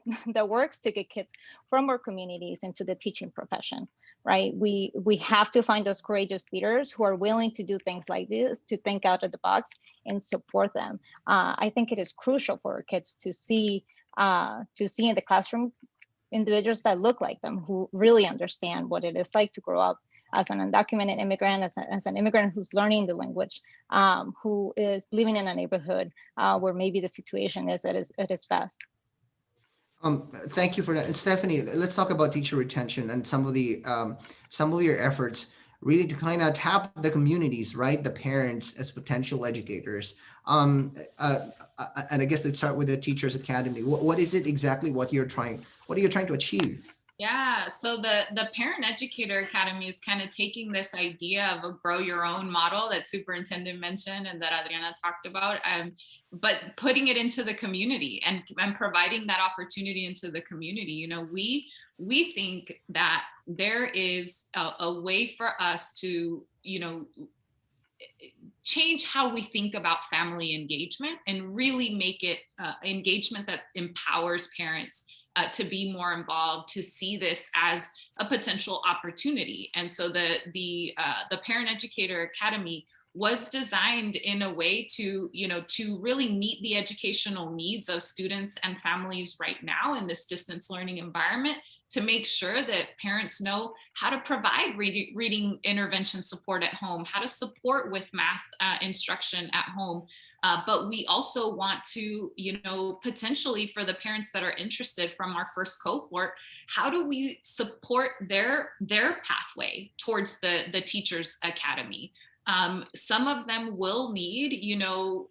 S2: to get kids from our communities into the teaching profession, right? We have to find those courageous leaders who are willing to do things like this, to think out of the box and support them. I think it is crucial for our kids to see in the classroom individuals that look like them, who really understand what it is like to grow up as an undocumented immigrant, as an immigrant who's learning the language, who is living in a neighborhood where maybe the situation is at its best.
S1: Thank you for that. And Stephanie, let's talk about teacher retention and some of your efforts really to kind of tap the communities, right? The parents as potential educators. And I guess let's start with the Teachers Academy. What is it exactly? What are you trying to achieve?
S3: Yeah, so the Parent Educator Academy is kind of taking this idea of a grow your own model that Superintendent mentioned and that Adriana talked about, but putting it into the community and providing that opportunity into the community. You know, we think that there is a way for us to, you know, change how we think about family engagement and really make it engagement that empowers parents to be more involved, to see this as a potential opportunity. And so the Parent Educator Academy was designed in a way to, you know, to really meet the educational needs of students and families right now in this distance learning environment, to make sure that parents know how to provide reading intervention support at home, how to support with math instruction at home. But we also want to, you know, potentially for the parents that are interested from our first cohort, how do we support their pathway towards the Teachers Academy? Some of them will need, you know,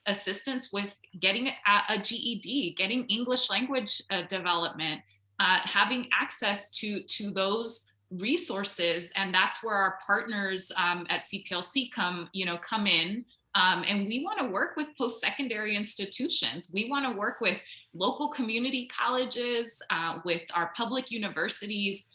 S3: assistance with getting a GED, getting English language development, having access to those resources. And that's where our partners at CPLC come in. And we want to work with post-secondary institutions. We want to work with local community colleges, with our public universities,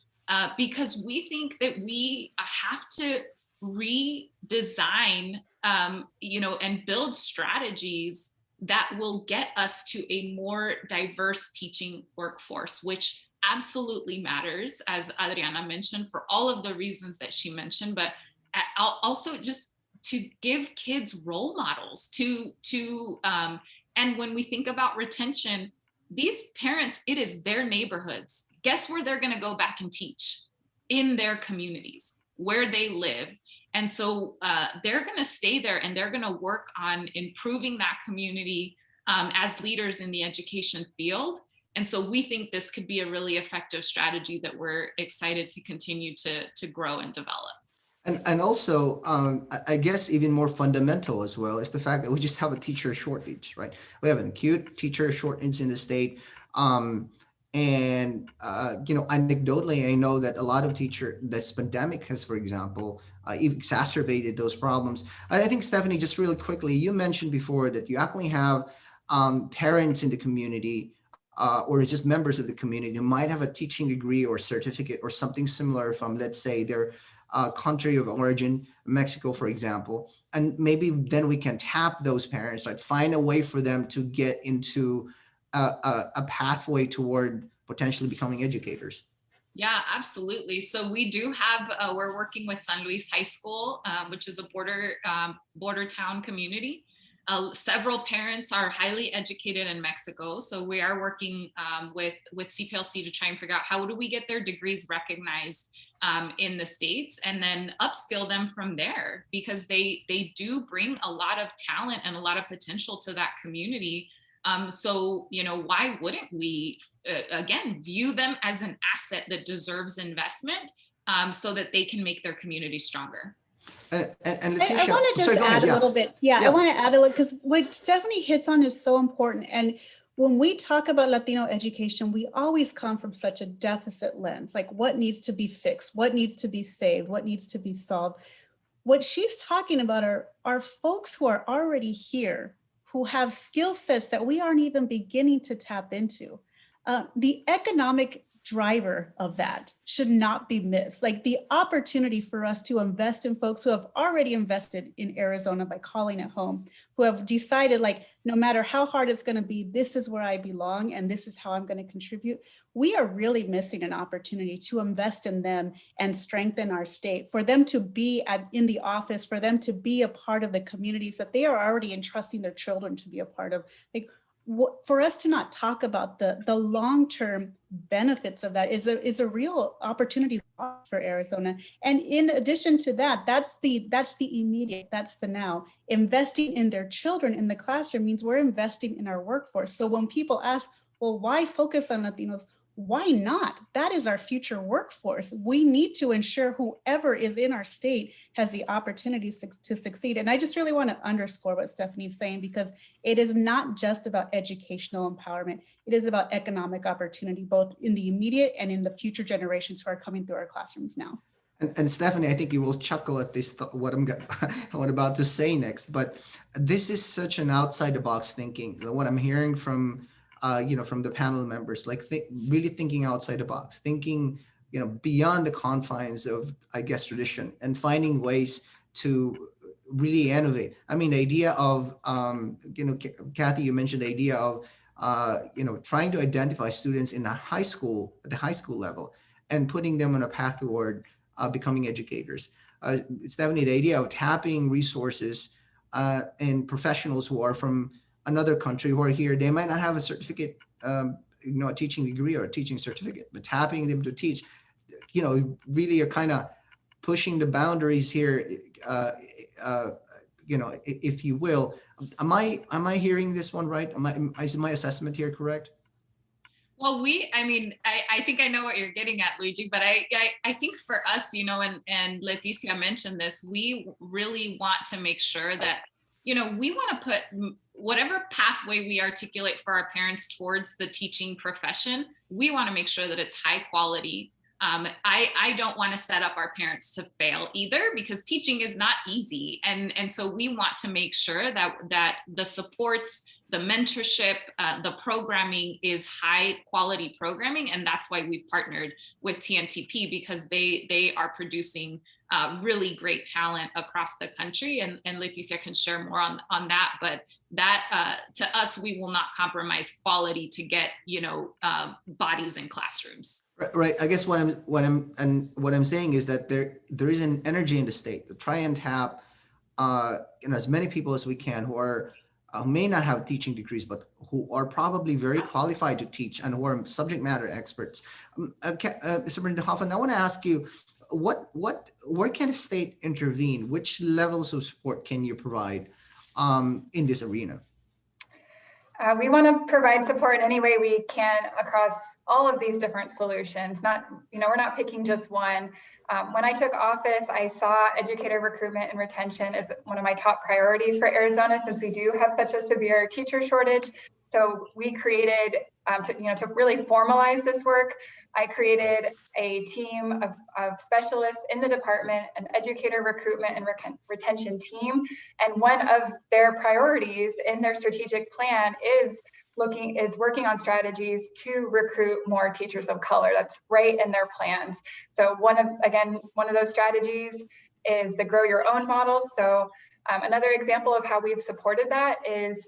S3: because we think that we have to redesign, and build strategies that will get us to a more diverse teaching workforce, which absolutely matters, as Adriana mentioned, for all of the reasons that she mentioned, but also just to give kids role models and when we think about retention, these parents, it is their neighborhoods. Guess where they're going to go back and teach? In their communities where they live. And so they're going to stay there and they're going to work on improving that community as leaders in the education field. And so we think this could be a really effective strategy that we're excited to continue to grow and develop.
S1: And also, I guess even more fundamental as well is the fact that we just have a teacher shortage, right? We have an acute teacher shortage in the state. Anecdotally, I know that a lot of this pandemic has, for example, exacerbated those problems. And I think, Stephanie, just really quickly, you mentioned before that you actually have parents in the community or just members of the community who might have a teaching degree or certificate or something similar from, let's say, their country of origin, Mexico, for example. And maybe then we can tap those parents, like find a way for them to get into a pathway toward potentially becoming educators.
S3: Yeah, absolutely. So we do have, we're working with San Luis High School, which is a border town community. Several parents are highly educated in Mexico. So we are working with CPLC to try and figure out how do we get their degrees recognized in the States and then upskill them from there, because they do bring a lot of talent and a lot of potential to that community. So, why wouldn't we, again, view them as an asset that deserves investment so that they can make their community stronger?
S1: And
S4: Leticia, I want to just add a little bit. Yeah, I want to add a little, because what Stephanie hits on is so important. And when we talk about Latino education, we always come from such a deficit lens, like what needs to be fixed, what needs to be saved, what needs to be solved. What she's talking about are folks who are already here, who have skill sets that we aren't even beginning to tap into. The economic driver of that should not be missed. Like the opportunity for us to invest in folks who have already invested in Arizona by calling it home, who have decided, like, no matter how hard it's going to be, this is where I belong and this is how I'm going to contribute. We are really missing an opportunity to invest in them and strengthen our state, for them to be in the office, for them to be a part of the communities that they are already entrusting their children to be a part of. Like, for us to not talk about the long-term benefits of that is a real opportunity for Arizona. And in addition to that, that's the immediate, that's the now. Investing in their children in the classroom means we're investing in our workforce. So when people ask, well, why focus on Latinos? Why not? That is our future workforce. We need to ensure whoever is in our state has the opportunities to succeed. And I just really want to underscore what Stephanie's saying, because it is not just about educational empowerment. It is about economic opportunity, both in the immediate and in the future generations who are coming through our classrooms now.
S1: And Stephanie, I think you will chuckle at this, what I'm about to say next, but this is such an outside the box thinking. What I'm hearing from from the panel members, like really thinking outside the box, thinking, beyond the confines of, I guess, tradition, and finding ways to really innovate. I mean, the idea of, Kathy, you mentioned the idea of, trying to identify students in at the high school level, and putting them on a path toward becoming educators. Stephanie, the idea of tapping resources and professionals who are from another country who are here, they might not have a certificate, a teaching degree or a teaching certificate, but tapping them to teach, really are kind of pushing the boundaries here, if you will. Am I hearing this one right? Is my assessment here correct?
S3: Well, I think I know what you're getting at, Luigi, but I think for us, and Leticia mentioned this, we really want to make sure that, we want to put whatever pathway we articulate for our parents towards the teaching profession, we want to make sure that it's high quality. I don't want to set up our parents to fail either, because teaching is not easy. And so we want to make sure that the supports, the mentorship, the programming is high quality programming. And that's why we've partnered with TNTP, because they are producing really great talent across the country. And Leticia can share more on that. But that, to us, we will not compromise quality to get, bodies in classrooms.
S1: Right. I guess what I'm saying is that there is an energy in the state to try and tap, as many people as we can who are, may not have teaching degrees, but who are probably very qualified to teach and who are subject matter experts. Superintendent Hoffman, I want to ask you, where can the state intervene? Which levels of support can you provide in this arena?
S5: We want to provide support in any way we can across all of these different solutions. We're not picking just one. When I took office, I saw educator recruitment and retention as one of my top priorities for Arizona, since we do have such a severe teacher shortage. So we created, to really formalize this work, I created a team of specialists in the department, an educator recruitment and retention team. And one of their priorities in their strategic plan is working on strategies to recruit more teachers of color. That's right in their plans. So one of those strategies is the grow your own model. So another example of how we've supported that is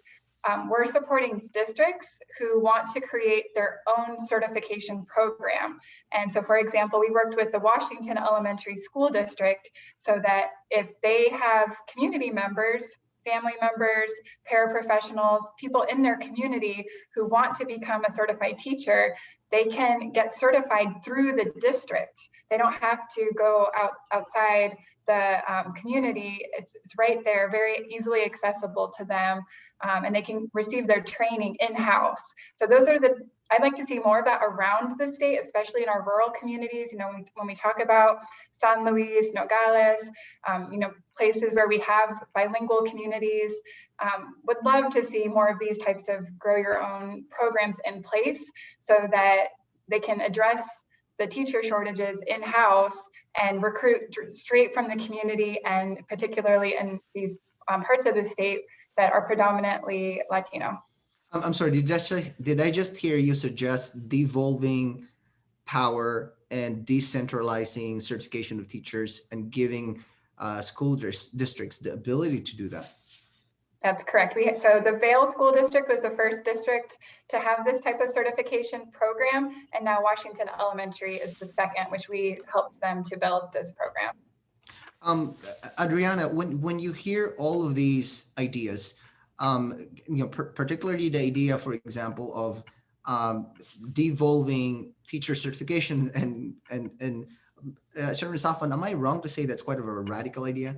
S5: we're supporting districts who want to create their own certification program. And so, for example, we worked with the Washington Elementary School District so that if they have community members, family members, paraprofessionals, people in their community who want to become a certified teacher, they can get certified through the district. They don't have to go outside the community. It's right there, very easily accessible to them, and they can receive their training in-house. So those are I'd like to see more of that around the state, especially in our rural communities. When we talk about San Luis, Nogales, places where we have bilingual communities, would love to see more of these types of grow your own programs in place so that they can address the teacher shortages in-house and recruit straight from the community, and particularly in these parts of the state that are predominantly Latino.
S1: I'm sorry, did I just hear you suggest devolving power and decentralizing certification of teachers and giving school districts the ability to do that?
S5: That's correct. So the Vail School District was the first district to have this type of certification program, and now Washington Elementary is the second, which we helped them to build this program.
S1: Adriana, when you hear all of these ideas, Particularly the idea, for example, of devolving teacher certification and Sir Safan, am I wrong to say that's quite of a radical idea?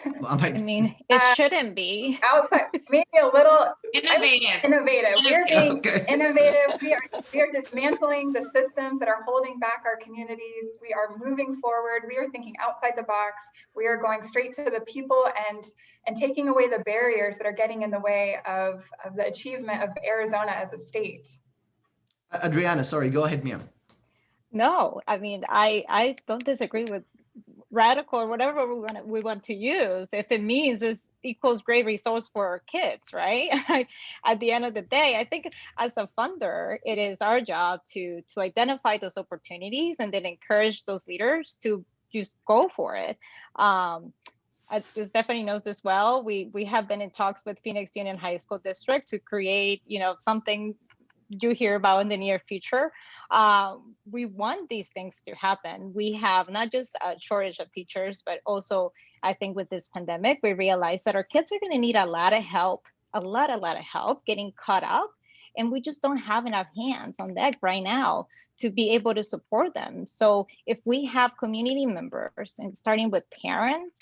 S1: Am
S2: I mean, it shouldn't be.
S5: Outside, maybe a little
S3: Innovative.
S5: innovative. We are being
S1: Okay.
S5: innovative. We are dismantling the systems that are holding back our communities. We are moving forward. We are thinking outside the box. We are going straight to the people and taking away the barriers that are getting in the way of the achievement of Arizona as a state.
S1: Adriana, sorry, go ahead, ma'am.
S2: No, I mean, I don't disagree with radical or whatever we want to use. If it means it equals great resource for our kids, right? At the end of the day, I think as a funder, it is our job to identify those opportunities and then encourage those leaders to just go for it. As Stephanie knows this well, we have been in talks with Phoenix Union High School District to create, something you hear about in the near future. We want these things to happen. We have not just a shortage of teachers, but also I think with this pandemic, we realize that our kids are going to need a lot of help, a lot of help getting caught up. And we just don't have enough hands on deck right now to be able to support them. So if we have community members and starting with parents,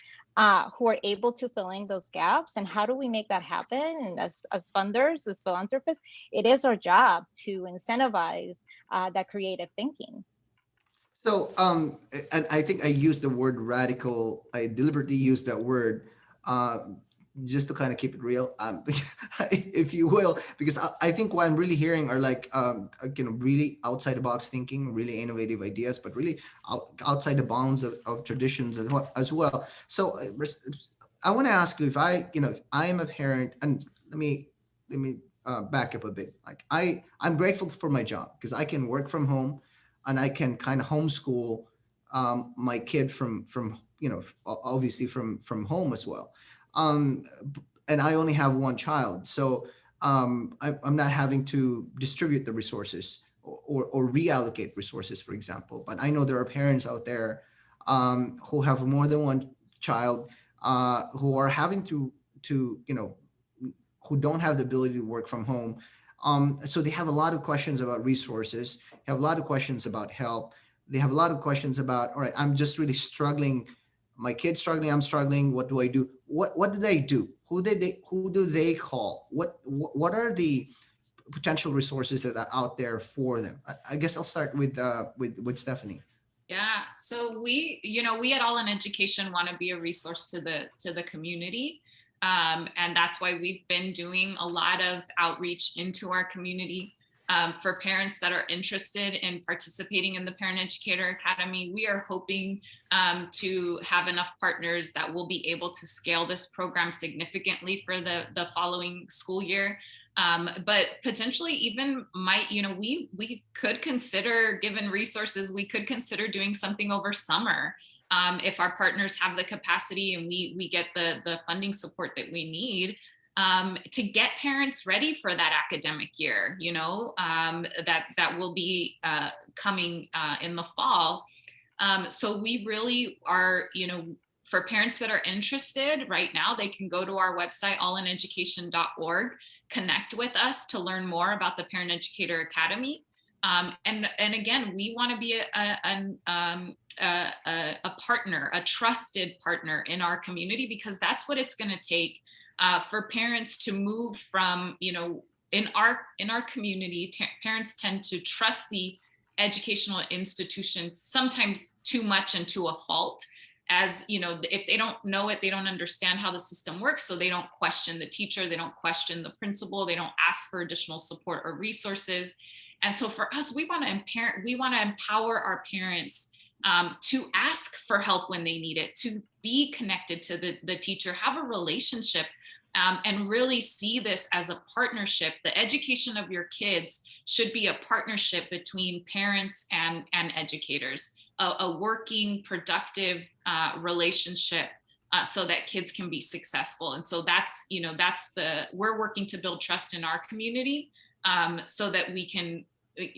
S2: who are able to fill in those gaps, and how do we make that happen? And as funders, as philanthropists, it is our job to incentivize that creative thinking.
S1: So, and I think I used the word radical. I deliberately used that word just to kind of keep it real, if you will, because I think what I'm really hearing are like, really outside the box thinking, really innovative ideas, but really outside the bounds of traditions as well. So I want to ask you, if I am a parent, and let me back up a bit. Like I'm grateful for my job because I can work from home and I can kind of homeschool my kid from obviously from home as well. um, and I only have one child, so I'm not having to distribute the resources or reallocate resources, for example. But I know there are parents out there who have more than one child, who are having to who don't have the ability to work from home. So they have a lot of questions about resources, have a lot of questions about help. They have a lot of questions about, all right, I'm just really struggling. My kid's struggling, I'm struggling. What do I do? What do they do? Who do they call? What are the potential resources that are out there for them? I guess I'll start with Stephanie.
S3: Yeah, so we at All in Education want to be a resource to the community. And that's why we've been doing a lot of outreach into our community. For parents that are interested in participating in the Parent Educator Academy, we are hoping to have enough partners that will be able to scale this program significantly for the following school year. But potentially even we could consider, given resources, we could consider doing something over summer. If our partners have the capacity and we get the funding support that we need, to get parents ready for that academic year, that will be coming in the fall. So we really are, for parents that are interested right now, they can go to our website, allInEducation.org, connect with us to learn more about the Parent Educator Academy. And again, we want to be a partner, a trusted partner in our community, because that's what it's going to take for parents to move from, in our community, parents tend to trust the educational institution sometimes too much and to a fault. As if they don't know it, they don't understand how the system works, so they don't question the teacher, they don't question the principal, they don't ask for additional support or resources. And so for us, we want to empower our parents to ask for help when they need it, to be connected to the teacher, have a relationship, and really see this as a partnership. The education of your kids should be a partnership between parents and educators, a working, productive relationship, so that kids can be successful. And so we're working to build trust in our community, so that we can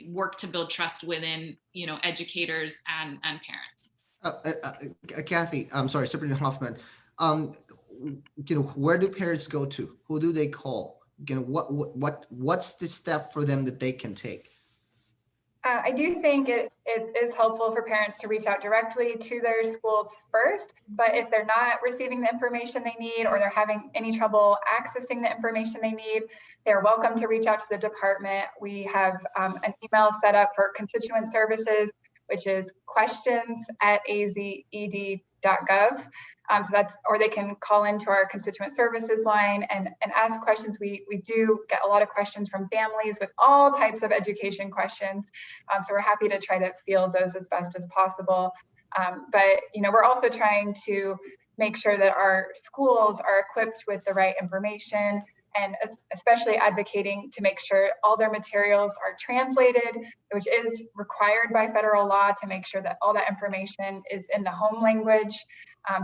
S3: work to build trust within, educators and parents.
S1: Kathy, I'm sorry, Superintendent Hoffman. where do parents go to? Who do they call? What's the step for them that they can take?
S5: I do think it is helpful for parents to reach out directly to their schools first, but if they're not receiving the information they need or they're having any trouble accessing the information they need, they're welcome to reach out to the department. We have an email set up for constituent services, which is questions@azed.gov. So that's, or they can call into our constituent services line and ask questions. We do get a lot of questions from families with all types of education questions. So we're happy to try to field those as best as possible. But we're also trying to make sure that our schools are equipped with the right information, and especially advocating to make sure all their materials are translated, which is required by federal law, to make sure that all that information is in the home language,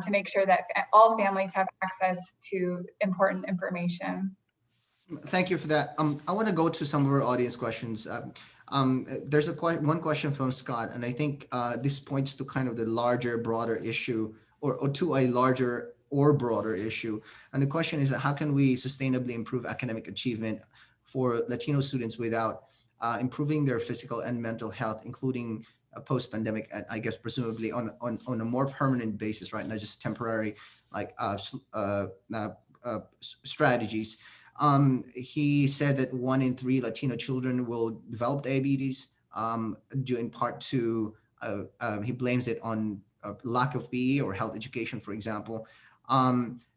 S5: to make sure that all families have access to important information.
S1: Thank you for that. I want to go to some of our audience questions. There's one question from Scott, and I think this points to kind of the larger, broader issue, or to a larger or broader issue. And the question is, how can we sustainably improve academic achievement for Latino students without improving their physical and mental health, including post-pandemic, I guess presumably on a more permanent basis, right? Not just temporary, like strategies. He said that 1 in 3 Latino children will develop diabetes, due in part to, he blames it on lack of PE or health education, for example.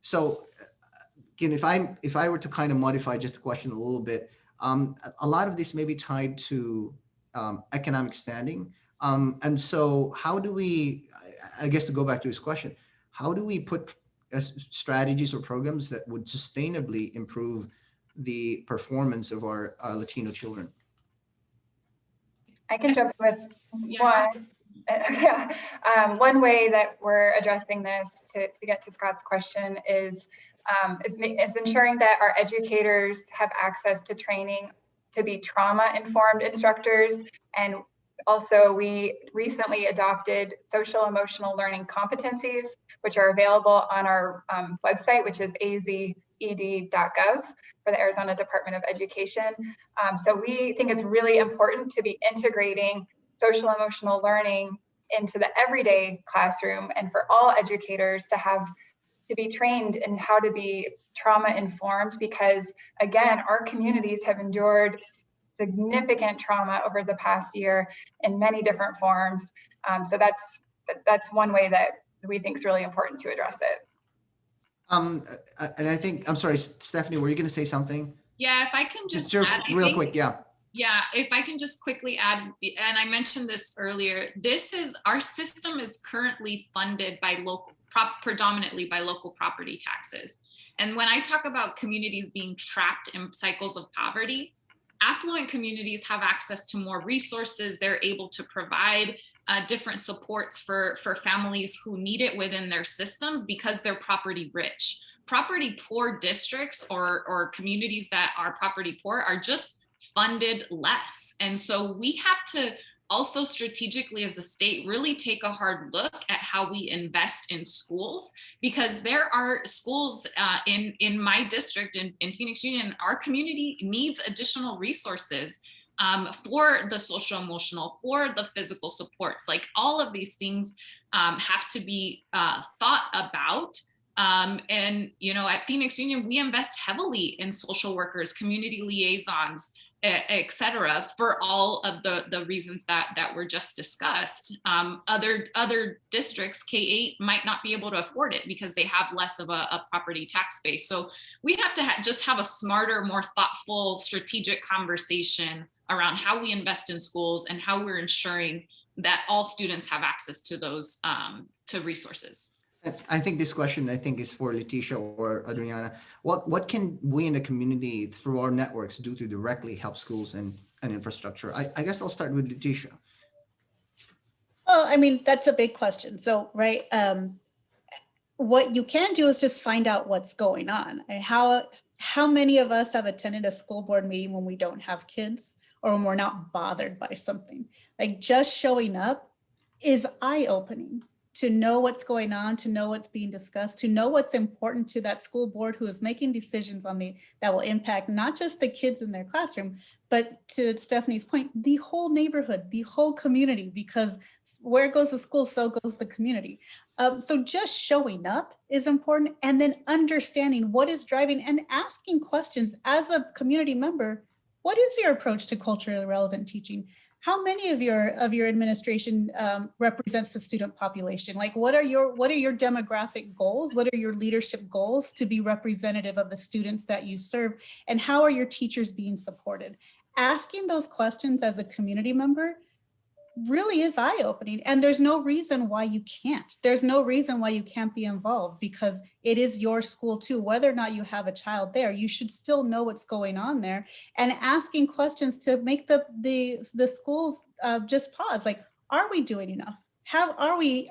S1: So again, if I were to kind of modify just the question a little bit, a lot of this may be tied to economic standing. And so how do we, I guess to go back to his question, how do we put strategies or programs that would sustainably improve the performance of our Latino children?
S5: I can jump in with one. One way that we're addressing this, to get to Scott's question, is ensuring that our educators have access to training to be trauma-informed instructors. And also, we recently adopted social emotional learning competencies, which are available on our website, which is azed.gov for the Arizona Department of Education. So we think it's really important to be integrating social emotional learning into the everyday classroom, and for all educators to be trained in how to be trauma informed, because again, our communities have endured significant trauma over the past year in many different forms. So that's one way that we think is really important to address it.
S1: And I think, I'm sorry, Stephanie, were you going to say something?
S3: Yeah, if I can just
S1: add, real quick, yeah.
S3: Yeah, if I can just quickly add, and I mentioned this earlier, our system is currently funded by predominantly by local property taxes. And when I talk about communities being trapped in cycles of poverty, affluent communities have access to more resources. They're able to provide different supports for families who need it within their systems because they're property rich. Property poor districts or communities that are property poor are just funded less. And so we have to also strategically as a state really take a hard look at how we invest in schools, because there are schools in my district in Phoenix Union, our community needs additional resources for the social emotional, for the physical supports. Like all of these things have to be thought about. And at Phoenix Union, we invest heavily in social workers, community liaisons, et cetera, for all of the reasons that were just discussed. Other districts, K-8, might not be able to afford it because they have less of a property tax base. So we have to just have a smarter, more thoughtful, strategic conversation around how we invest in schools and how we're ensuring that all students have access to those to resources.
S1: I think this question, is for Leticia or Adriana. What can we in the community through our networks do to directly help schools and infrastructure? I guess I'll start with Leticia.
S4: Well, I mean, that's a big question. So, right, what you can do is just find out what's going on. And how many of us have attended a school board meeting when we don't have kids or when we're not bothered by something? Like just showing up is eye-opening to know what's going on, to know what's being discussed, to know what's important to that school board who is making decisions on that will impact not just the kids in their classroom, but to Stephanie's point, the whole neighborhood, the whole community, because where goes the school, so goes the community. So just showing up is important, and then understanding what is driving and asking questions as a community member. What is your approach to culturally relevant teaching? How many of your administration represents the student population? Like, what are your demographic goals? What are your leadership goals to be representative of the students that you serve? And how are your teachers being supported? Asking those questions as a community member really is eye-opening, and there's no reason why you can't. There's no reason why you can't be involved, because it is your school too. Whether or not you have a child there, you should still know what's going on there, and asking questions to make the schools just pause. Like, are we doing enough? Are we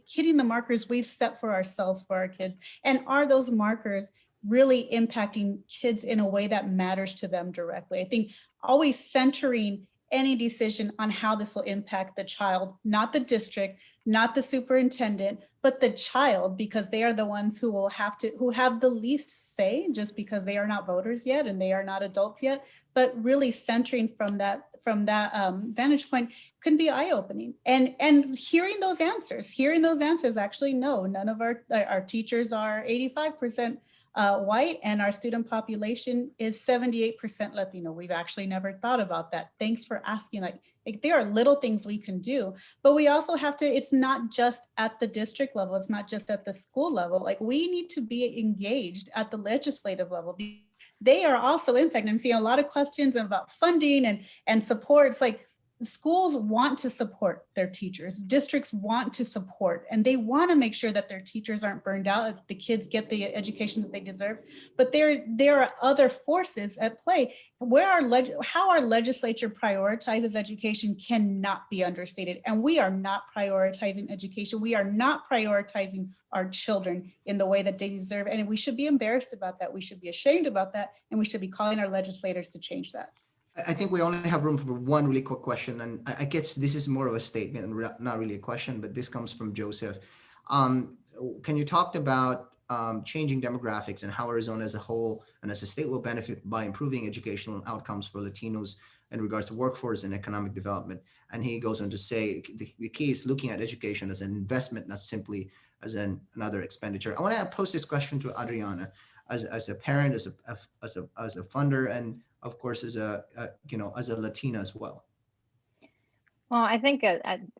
S4: hitting the markers we've set for ourselves for our kids? And are those markers really impacting kids in a way that matters to them directly? I think always centering any decision on how this will impact the child, not the district, not the superintendent, but the child, because they are the ones who have the least say, just because they are not voters yet and they are not adults yet. But really centering from that vantage point can be eye-opening, and hearing those answers. Actually, no, none of our teachers are 85% white, and our student population is 78% Latino. We've actually never thought about that. Thanks for asking. Like there are little things we can do, but we also have to, it's not just at the district level. It's not just at the school level. Like, we need to be engaged at the legislative level. They are also impacted. I'm seeing a lot of questions about funding and support. It's like, schools want to support their teachers, districts want to support, and they want to make sure that their teachers aren't burned out, the kids get the education that they deserve. But there are other forces at play. How our legislature prioritizes education cannot be understated. And we are not prioritizing education. We are not prioritizing our children in the way that they deserve. And we should be embarrassed about that. We should be ashamed about that. And we should be calling our legislators to change that.
S1: I think we only have room for one really quick question, and I guess this is more of a statement and not really a question, but this comes from Joseph. Can you talk about changing demographics and how Arizona as a whole and as a state will benefit by improving educational outcomes for Latinos in regards to workforce and economic development? And he goes on to say the key is looking at education as an investment, not simply as another expenditure. I want to pose this question to Adriana as a parent, as a funder, and of course, as a Latina as well.
S2: Well, I think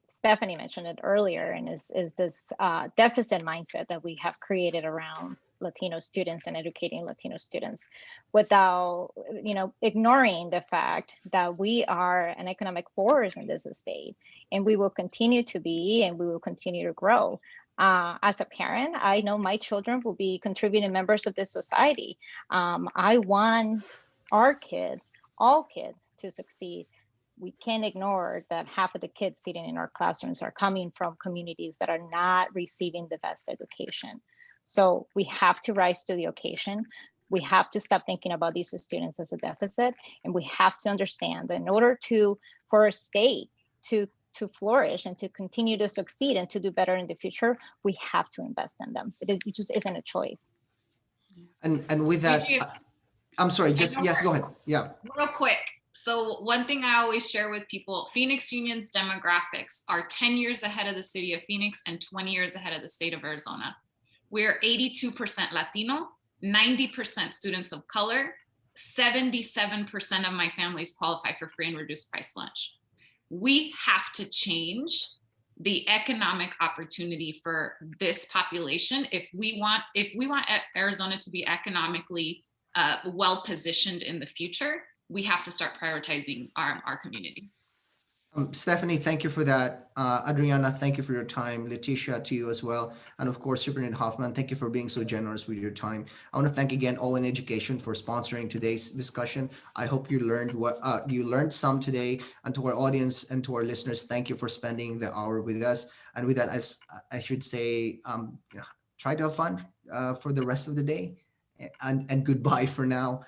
S2: Stephanie mentioned it earlier, and is this deficit mindset that we have created around Latino students and educating Latino students, without ignoring the fact that we are an economic force in this state, and we will continue to be, and we will continue to grow. As a parent, I know my children will be contributing members of this society. I want our kids, all kids, to succeed. We can't ignore that half of the kids sitting in our classrooms are coming from communities that are not receiving the best education. So we have to rise to the occasion. We have to stop thinking about these students as a deficit, and we have to understand that in order for a state to flourish and to continue to succeed and to do better in the future, we have to invest in them. It just isn't a choice.
S1: And with that, I'm sorry, yes, go ahead. Yeah.
S3: Real quick. So one thing I always share with people, Phoenix Union's demographics are 10 years ahead of the city of Phoenix and 20 years ahead of the state of Arizona. We're 82% Latino, 90% students of color, 77% of my families qualify for free and reduced price lunch. We have to change the economic opportunity for this population if we want Arizona to be economically well positioned in the future. We have to start prioritizing our community.
S1: Stephanie, thank you for that. Adriana, thank you for your time. Leticia, to you as well. And of course, Superintendent Hoffman, thank you for being so generous with your time. I want to thank again All in Education for sponsoring today's discussion. I hope you learned you learned some today. And to our audience and to our listeners, thank you for spending the hour with us. And with that, as I should say, try to have fun for the rest of the day. And goodbye for now.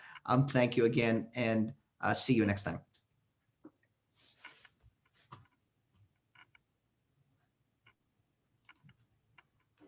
S1: Thank you again, and see you next time.